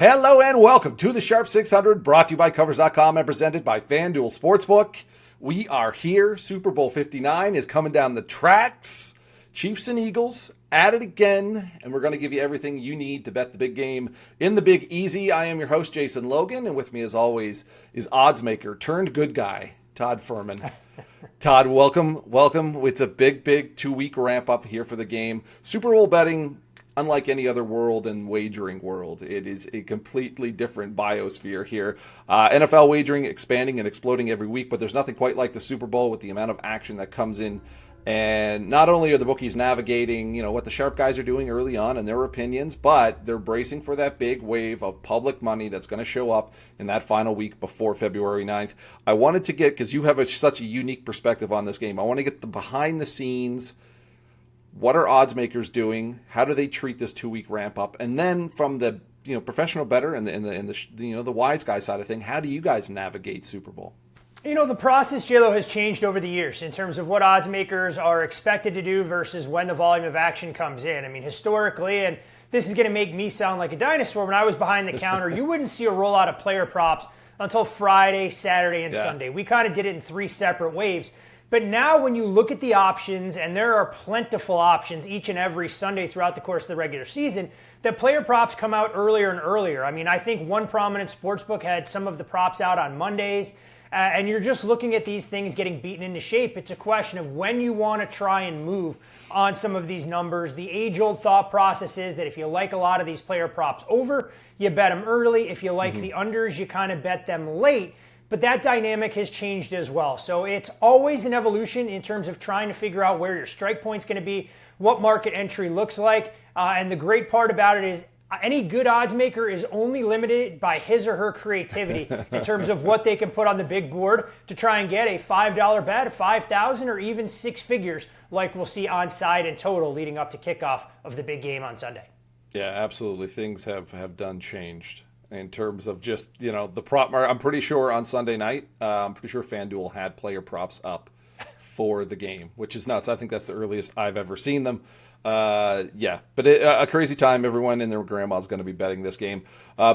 Hello and welcome to the Sharp 600, brought to you by Covers.com and presented by FanDuel Sportsbook. We are here. Super Bowl 59 is coming down the tracks. Chiefs and Eagles at it again, and we're going to give you everything you need to bet the big game in the Big Easy. I am your host, Jason Logan, and with me as always is odds maker turned good guy, Todd Furman. Todd, welcome. It's a big 2-week ramp up here for the game. Super Bowl betting, unlike any other world and wagering world, it is a completely different biosphere here. NFL wagering expanding and exploding every week, but there's nothing quite like the Super Bowl with the amount of action that comes in. And not only are the bookies navigating, what the sharp guys are doing early on and their opinions, but they're bracing for that big wave of public money that's going to show up in that final week before February 9th. I wanted to get, because you have such a unique perspective on this game, I want to get the behind the scenes. What are odds makers doing? How do they treat this 2-week ramp up? And then from the professional bettor and the wise guy side of thing, how do you guys navigate Super Bowl? The process, JLo, has changed over the years in terms of what odds makers are expected to do versus when the volume of action comes in. I mean, historically, and this is going to make me sound like a dinosaur, when I was behind the counter, you wouldn't see a rollout of player props until Friday, Saturday, and Sunday. We kind of did it in 3 separate waves. But now when you look at the options, and there are plentiful options each and every Sunday throughout the course of the regular season, the player props come out earlier and earlier. I mean, I think one prominent sportsbook had some of the props out on Mondays. And you're just looking at these things getting beaten into shape. It's a question of when you want to try and move on some of these numbers. The age-old thought process is that if you like a lot of these player props over, you bet them early. If you like the unders, you kind of bet them late. But that dynamic has changed as well. So it's always an evolution in terms of trying to figure out where your strike point's going to be, what market entry looks like. And the great part about it is any good odds maker is only limited by his or her creativity in terms of what they can put on the big board to try and get a $5 bet, a $5,000, or even 6 figures like we'll see on side and total leading up to kickoff of the big game on Sunday. Yeah, absolutely. Things have done changed in terms of just, the prop market. I'm pretty sure on Sunday night, I'm pretty sure FanDuel had player props up for the game, which is nuts. I think that's the earliest I've ever seen them. But a crazy time. Everyone and their grandma's going to be betting this game.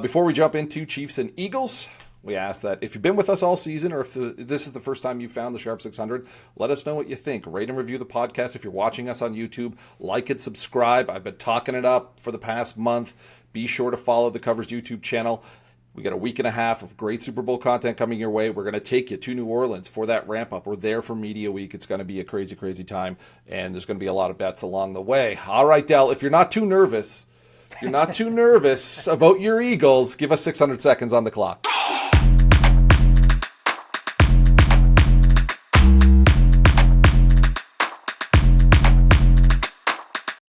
Before we jump into Chiefs and Eagles, we ask that if you've been with us all season, or if this is the first time you found the Sharp 600, let us know what you think. Rate and review the podcast. If you're watching us on YouTube, like and subscribe. I've been talking it up for the past month. Be sure to follow the Covers YouTube channel. We got a week and a half of great Super Bowl content coming your way. We're going to take you to New Orleans for that ramp up. We're there for Media Week. It's going to be a crazy time, and there's going to be a lot of bets along the way. All right, Del, if you're not too nervous about your Eagles, give us 600 seconds on the clock.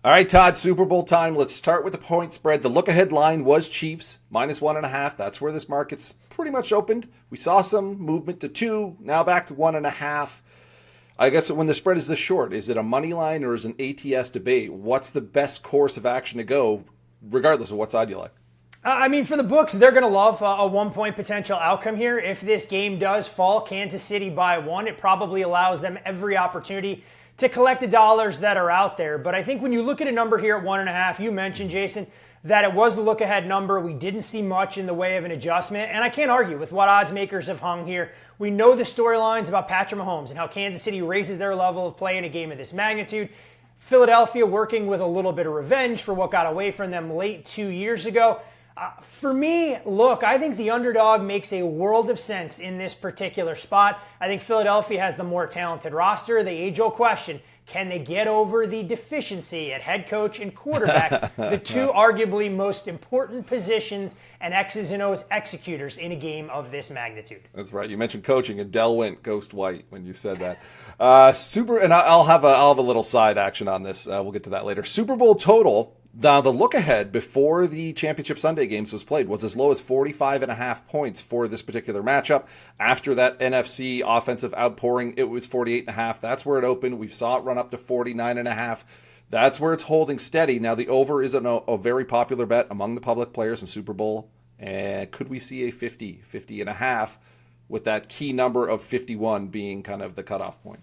All right, Todd, Super Bowl time. Let's start with the point spread. The look-ahead line was Chiefs, -1.5. That's where this market's pretty much opened. We saw some movement to 2, now back to 1.5. I guess when the spread is this short, is it a money line or is it an ATS debate? What's the best course of action to go, regardless of what side you like? For the books, they're going to love a 1-point potential outcome here. If this game does fall Kansas City by 1, it probably allows them every opportunity to collect the dollars that are out there. But I think when you look at a number here at 1.5, you mentioned, Jason, that it was the look-ahead number. We didn't see much in the way of an adjustment, and I can't argue with what odds makers have hung here. We know the storylines about Patrick Mahomes and how Kansas City raises their level of play in a game of this magnitude. Philadelphia working with a little bit of revenge for what got away from them late 2 years ago. For me, look, I think the underdog makes a world of sense in this particular spot. I think Philadelphia has the more talented roster. The age-old question, can they get over the deficiency at head coach and quarterback, the two arguably most important positions and X's and O's executors in a game of this magnitude? That's right. You mentioned coaching, and Dell went ghost white when you said that. And I'll have a little side action on this. We'll get to that later. Super Bowl total. Now, the look-ahead before the Championship Sunday games was played was as low as 45.5 points for this particular matchup. After that NFC offensive outpouring, it was 48.5. That's where it opened. We saw it run up to 49.5. That's where it's holding steady. Now, the over is a very popular bet among the public players in Super Bowl. And could we see a 50.5, with that key number of 51 being kind of the cutoff point?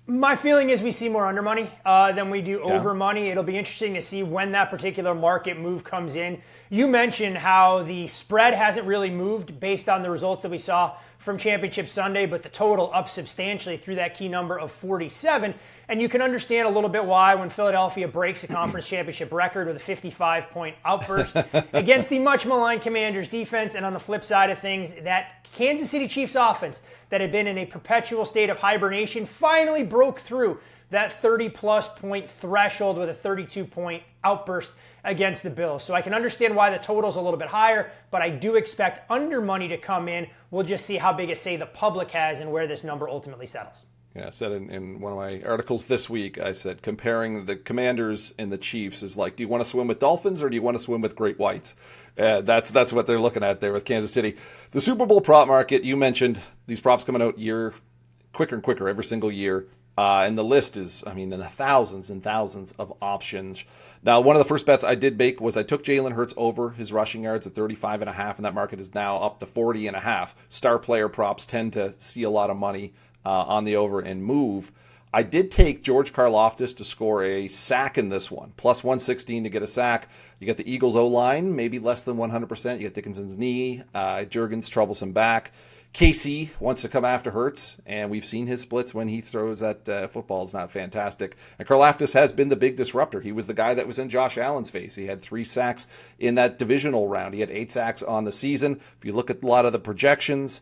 My feeling is we see more under money than we do over money. It'll be interesting to see when that particular market move comes in. You mentioned how the spread hasn't really moved based on the results that we saw from Championship Sunday, but the total up substantially through that key number of 47. And you can understand a little bit why when Philadelphia breaks a conference championship record with a 55-point outburst against the much maligned Commanders defense. And on the flip side of things, that Kansas City Chiefs offense that had been in a perpetual state of hibernation finally broke through that 30-plus point threshold with a 32-point outburst against the Bills. So I can understand why the total's a little bit higher, but I do expect under money to come in. We'll just see how big a say the public has and where this number ultimately settles. Yeah, I said in one of my articles this week, I said comparing the Commanders and the Chiefs is like, do you want to swim with dolphins or do you want to swim with great whites? That's what they're looking at there with Kansas City. The Super Bowl prop market, you mentioned these props coming out quicker and quicker every single year. And the list is, in the thousands and thousands of options. Now, one of the first bets I did make was I took Jalen Hurts over his rushing yards at 35.5, and that market is now up to 40.5. Star player props tend to see a lot of money on the over and move. I did take George Karlaftis to score a sack in this one, plus 116 to get a sack. You got the Eagles O-line, maybe less than 100%. You got Dickinson's knee, Juergens' troublesome back. KC wants to come after Hurts, and we've seen his splits when he throws that football is not fantastic. And Karlaftis has been the big disruptor. He was the guy that was in Josh Allen's face. He had 3 sacks in that divisional round. He had 8 sacks on the season. If you look at a lot of the projections,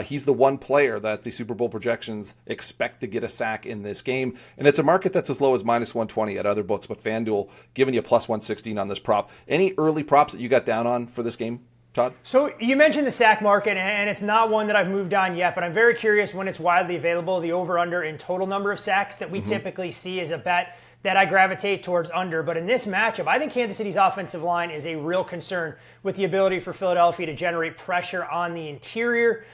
he's the one player that the Super Bowl projections expect to get a sack in this game. And it's a market that's as low as minus 120 at other books, but FanDuel giving you plus 116 on this prop. Any early props that you got down on for this game, Todd? So you mentioned the sack market, and it's not one that I've moved on yet, but I'm very curious when it's widely available, the over-under in total number of sacks that we typically see is a bet that I gravitate towards under. But in this matchup, I think Kansas City's offensive line is a real concern with the ability for Philadelphia to generate pressure on the interior.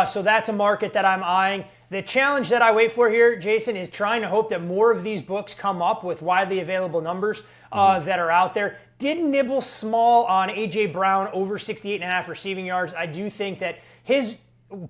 So that's a market that I'm eyeing. The challenge that I wait for here, Jason, is trying to hope that more of these books come up with widely available numbers that are out there. Did nibble small on A.J. Brown over 68.5 receiving yards. I do think that his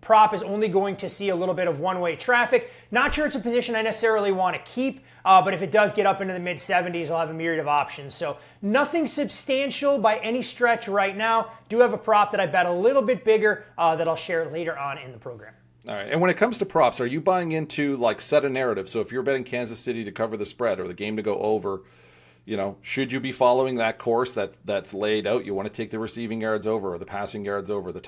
prop is only going to see a little bit of one-way traffic. Not sure it's a position I necessarily want to keep, but if it does get up into the mid-70s, I'll have a myriad of options. So nothing substantial by any stretch right now. Do have a prop that I bet a little bit bigger that I'll share later on in the program. All right. And when it comes to props, are you buying into set a narrative? So if you're betting Kansas City to cover the spread or the game to go over, should you be following that course that's laid out? You want to take the receiving yards over or the passing yards over, the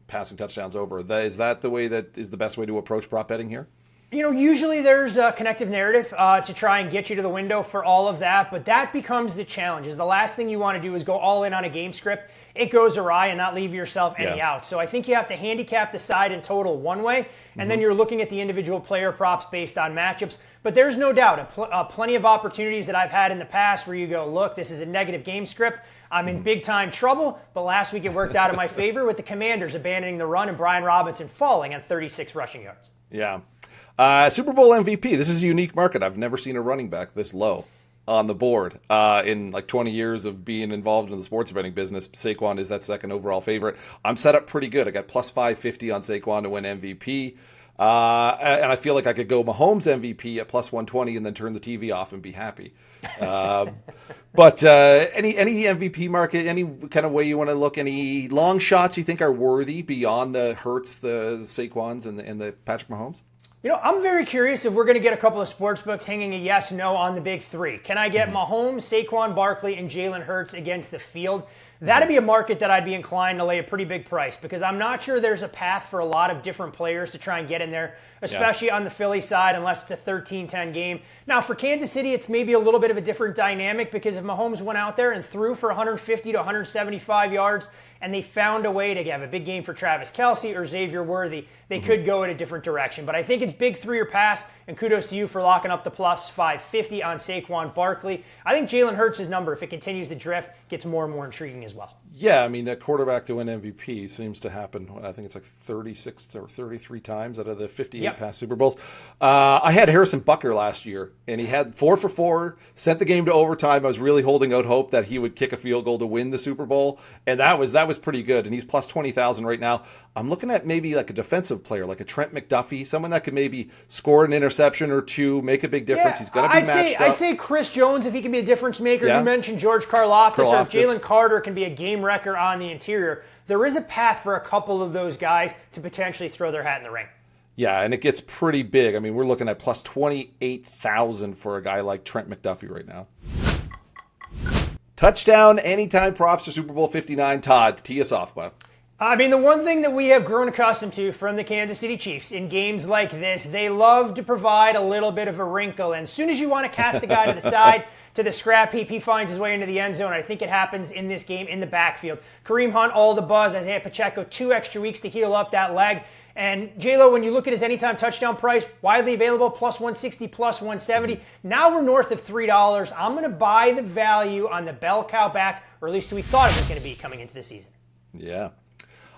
passing touchdowns over. Is that the way that is the best way to approach prop betting here? Usually there's a connective narrative to try and get you to the window for all of that, but that becomes the challenge. Is the last thing you want to do is go all in on a game script. It goes awry and not leave yourself any out. So I think you have to handicap the side in total one way, and then you're looking at the individual player props based on matchups. But there's no doubt, plenty of opportunities that I've had in the past where you go, look, this is a negative game script. I'm in big time trouble, but last week it worked out in my favor with the Commanders abandoning the run and Brian Robinson falling on 36 rushing yards. Yeah. Super Bowl MVP. This is a unique market. I've never seen a running back this low on the board. In 20 years of being involved in the sports betting business, Saquon is that second overall favorite. I'm set up pretty good. I got plus 550 on Saquon to win MVP. And I feel like I could go Mahomes MVP at plus 120 and then turn the TV off and be happy. But any MVP market, any kind of way you want to look, any long shots you think are worthy beyond the Hurts, the Saquons, and the Patrick Mahomes? I'm very curious if we're going to get a couple of sports books hanging a yes, no on the big three. Can I get Mahomes, Saquon Barkley, and Jalen Hurts against the field? That'd be a market that I'd be inclined to lay a pretty big price because I'm not sure there's a path for a lot of different players to try and get in there, especially on the Philly side, unless it's a 13-10 game. Now, for Kansas City, it's maybe a little bit of a different dynamic because if Mahomes went out there and threw for 150 to 175 yards and they found a way to have a big game for Travis Kelce or Xavier Worthy, they could go in a different direction. But I think it's big three or pass, and kudos to you for locking up the plus 550 on Saquon Barkley. I think Jalen Hurts' number, if it continues to drift, gets more and more intriguing as well. Yeah, I mean, a quarterback to win MVP seems to happen. I think it's like 36 or 33 times out of the 58 past Super Bowls. I had Harrison Butker last year, and he had 4 for 4, sent the game to overtime. I was really holding out hope that he would kick a field goal to win the Super Bowl, and that was pretty good. And he's plus 20,000 right now. I'm looking at maybe like a defensive player, like a Trent McDuffie, someone that could maybe score an interception or two, make a big difference. He's going to be matched up. I'd say Chris Jones, if he can be a difference maker. You mentioned George Karlaftis, or if Jalen Carter can be a game wrecker on the interior. There is a path for a couple of those guys to potentially throw their hat in the ring. Yeah, and it gets pretty big. I mean, we're looking at plus 28,000 for a guy like Trent McDuffie right now. Touchdown, anytime props for Super Bowl 59. Todd, tee us off, bud. I mean, the one thing that we have grown accustomed to from the Kansas City Chiefs in games like this, they love to provide a little bit of a wrinkle. And as soon as you want to cast a guy to the side, to the scrap heap, he finds his way into the end zone. I think it happens in this game in the backfield. Kareem Hunt, all the buzz. Isaiah Pacheco, 2 extra weeks to heal up that leg. And J-Lo, when you look at his anytime touchdown price, widely available, plus 160, plus 170. Now we're north of $3. I'm going to buy the value on the bell cow back, or at least we thought it was going to be coming into the season. Yeah.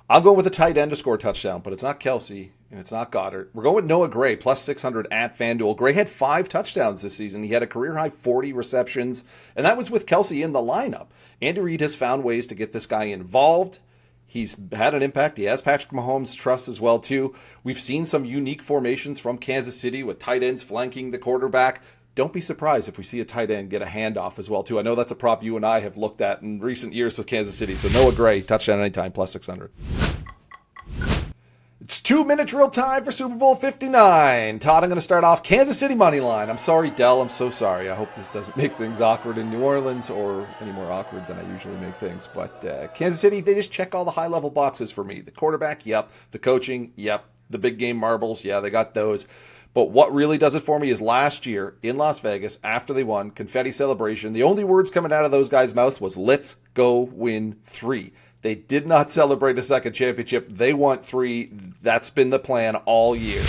I'll go with a tight end to score a touchdown, but it's not Kelsey and it's not Goddard. We're going with Noah Gray, plus 600 at FanDuel. Gray had 5 touchdowns this season. He had a career-high 40 receptions, and that was with Kelsey in the lineup. Andy Reid has found ways to get this guy involved. He's had an impact. He has Patrick Mahomes' trust as well, too. We've seen some unique formations from Kansas City with tight ends flanking the quarterback. Don't be surprised if we see a tight end get a handoff as well, too. I know that's a prop you and I have looked at in recent years with Kansas City. So Noah Gray, touchdown anytime, plus 600. It's 2-minute drill time for Super Bowl 59. Todd, I'm going to start off Kansas City money line. I'm sorry, Dell. I'm so sorry. I hope this doesn't make things awkward in New Orleans or any more awkward than I usually make things. But Kansas City, they just check all the high-level boxes for me. The quarterback, yep. The coaching, yep. The big game marbles, yeah, they got those. But what really does it for me is last year in Las Vegas, after they won, confetti celebration, the only words coming out of those guys' mouths was, let's go win 3. They did not celebrate a second championship. They want 3. That's been the plan all year.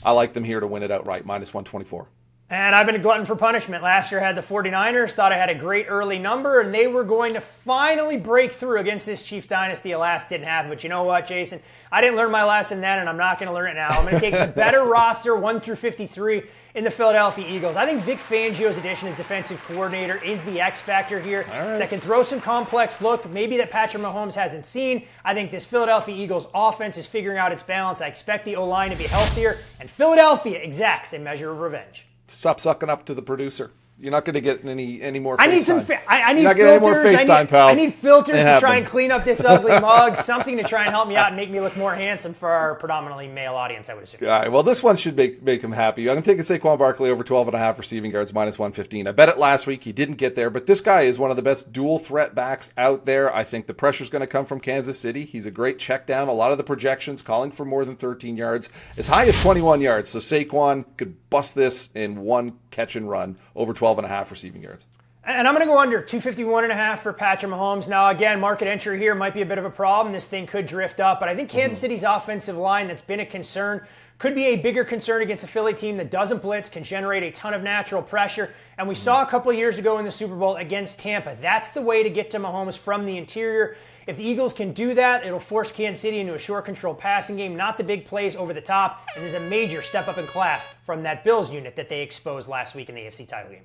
I like them here to win it outright, minus 124. And I've been a glutton for punishment. Last year I had the 49ers, thought I had a great early number, and they were going to finally break through against this Chiefs dynasty. Alas, didn't happen. But you know what, Jason? I didn't learn my lesson then, and I'm not going to learn it now. I'm going to take the better roster, 1 through 53, in the Philadelphia Eagles. I think Vic Fangio's addition as defensive coordinator is the X factor here that can throw some complex look, maybe that Patrick Mahomes hasn't seen. I think this Philadelphia Eagles offense is figuring out its balance. I expect the O-line to be healthier, and Philadelphia exacts a measure of revenge. Stop sucking up to the producer. You're not going to get any more I FaceTime. need some. I need You're not filters. getting any more FaceTime, pal. I need filters It to try happened. and clean up this ugly mug. Something to try and help me out and make me look more handsome for our predominantly male audience, I would assume. All right, well, this one should make him happy. I'm going to take a Saquon Barkley over 12.5 receiving yards, minus 115. I bet it last week. He didn't get there, but this guy is one of the best dual threat backs out there. I think the pressure's going to come from Kansas City. He's a great check down. A lot of the projections calling for more than 13 yards, as high as 21 yards. So Saquon could bust this in one catch and run over 12.5 receiving yards. And I'm going to go under 251.5 for Patrick Mahomes. Now, again, market entry here might be a bit of a problem. This thing could drift up, but I think Kansas City's offensive line that's been a concern could be a bigger concern against a Philly team that doesn't blitz, can generate a ton of natural pressure. And we saw a couple of years ago in the Super Bowl against Tampa. That's the way to get to Mahomes from the interior. If the Eagles can do that, it'll force Kansas City into a short control passing game, not the big plays over the top. And there's a major step up in class from that Bills unit that they exposed last week in the AFC title game.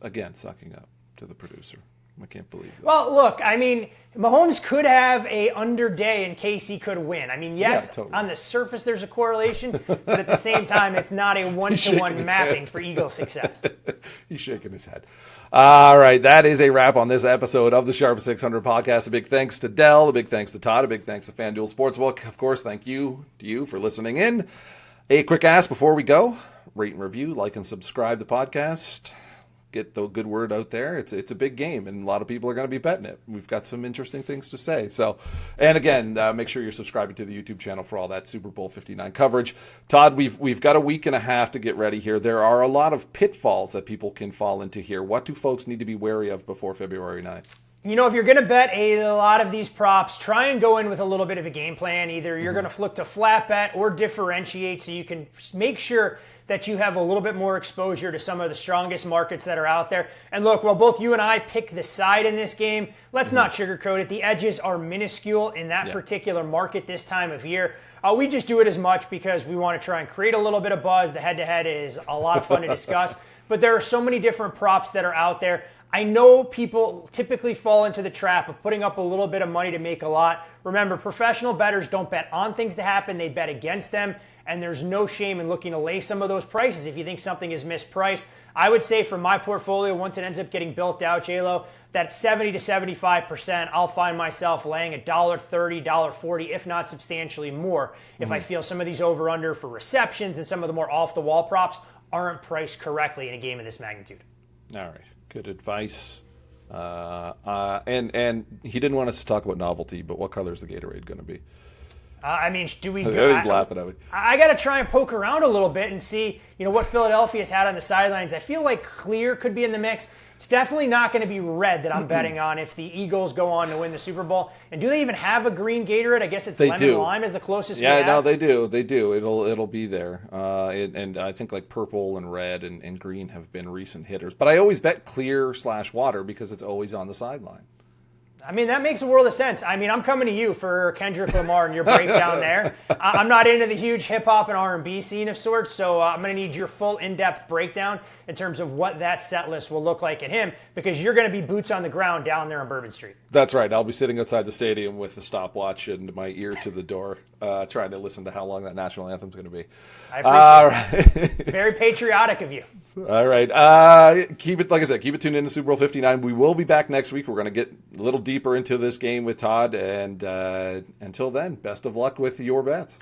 Again, sucking up to the producer. I can't believe this. Well, look, I mean, Mahomes could have a under day and KC could win. I mean, yes, Yeah, totally. on the surface there's a correlation, but at the same time, it's not a one-to-one mapping for Eagles' success. He's shaking his head. All right, that is a wrap on this episode of the Sharp 600 podcast. A big thanks to Dell, a big thanks to Todd, a big thanks to FanDuel Sportsbook. Of course, thank you to you for listening in. A quick ask before we go, rate and review, like and subscribe the podcast. Get the good word out there. It's a big game, and a lot of people are going to be betting it. We've got some interesting things to say. So, and again, make sure you're subscribing to the YouTube channel for all that Super Bowl 59 coverage. Todd, we've got a week and a half to get ready here. There are a lot of pitfalls that people can fall into here. What do folks need to be wary of before February 9th? You know, if you're going to bet a lot of these props, try and go in with a little bit of a game plan. Either you're going to look to flat bet or differentiate so you can make sure that you have a little bit more exposure to some of the strongest markets that are out there. And look, while both you and I pick the side in this game, let's not sugarcoat it. The edges are minuscule in that particular market this time of year. We just do it as much because we want to try and create a little bit of buzz. The head-to-head is a lot of fun to discuss. But there are so many different props that are out there. I know people typically fall into the trap of putting up a little bit of money to make a lot. Remember, professional bettors don't bet on things to happen. They bet against them. And there's no shame in looking to lay some of those prices if you think something is mispriced. I would say for my portfolio, once it ends up getting built out, J-Lo, that 70 to 75%, I'll find myself laying $1.30, $1.40, if not substantially more, if I feel some of these over-under for receptions and some of the more off-the-wall props aren't priced correctly in a game of this magnitude. All right. Good advice. And he didn't want us to talk about novelty, but what color is the Gatorade going to be? I mean, do we? He's laughing at me. I got to try and poke around a little bit and see, what Philadelphia's had on the sidelines. I feel like clear could be in the mix. It's definitely not going to be red that I'm betting on if the Eagles go on to win the Super Bowl. And do they even have a green Gatorade? I guess it's lemon lime is the closest. Yeah, we have. no, they do. They do. It'll be there. And I think like purple and red and green have been recent hitters. But I always bet clear/water because it's always on the sideline. I mean, that makes a world of sense. I mean, I'm coming to you for Kendrick Lamar and your breakdown there. I'm not into the huge hip-hop and R&B scene of sorts, so I'm going to need your full in-depth breakdown in terms of what that set list will look like at him, because you're going to be boots on the ground down there on Bourbon Street. That's right. I'll be sitting outside the stadium with the stopwatch and my ear to the door, trying to listen to how long that national anthem's going to be. I appreciate it. Very patriotic of you. All right. Keep it, like I said, keep it tuned in to Super Bowl 59. We will be back next week. We're going to get a little deeper into this game with Todd. And until then, best of luck with your bets.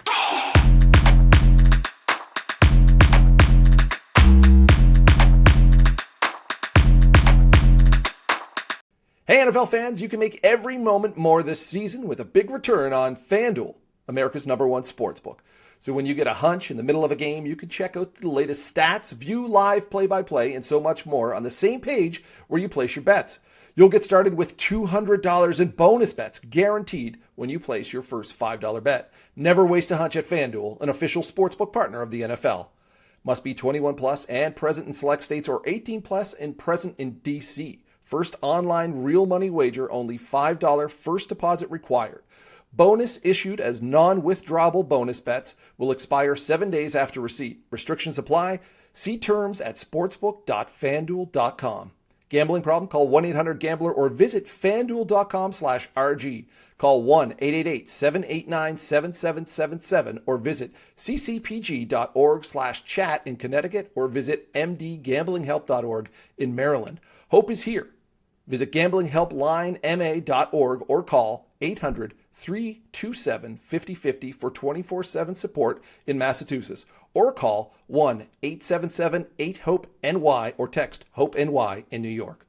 Hey, NFL fans, you can make every moment more this season with a big return on FanDuel, America's #1 sportsbook. So when you get a hunch in the middle of a game, you can check out the latest stats, view live play-by-play, and so much more on the same page where you place your bets. You'll get started with $200 in bonus bets guaranteed when you place your first $5 bet. Never waste a hunch at FanDuel, an official sportsbook partner of the NFL. Must be 21 plus and present in select states, or 18 plus and present in D.C. First online real money wager, only $5 first deposit required. Bonus issued as non-withdrawable bonus bets will expire 7 days after receipt. Restrictions apply. See terms at sportsbook.fanduel.com. Gambling problem? Call 1-800-GAMBLER or visit fanduel.com/RG. Call 1-888-789-7777 or visit ccpg.org/chat in Connecticut or visit mdgamblinghelp.org in Maryland. Hope is here. Visit gamblinghelplinema.org or call 800-327-5050 for 24/7 support in Massachusetts, or call 1-877-8-HOPE-NY or text HOPE-NY in New York.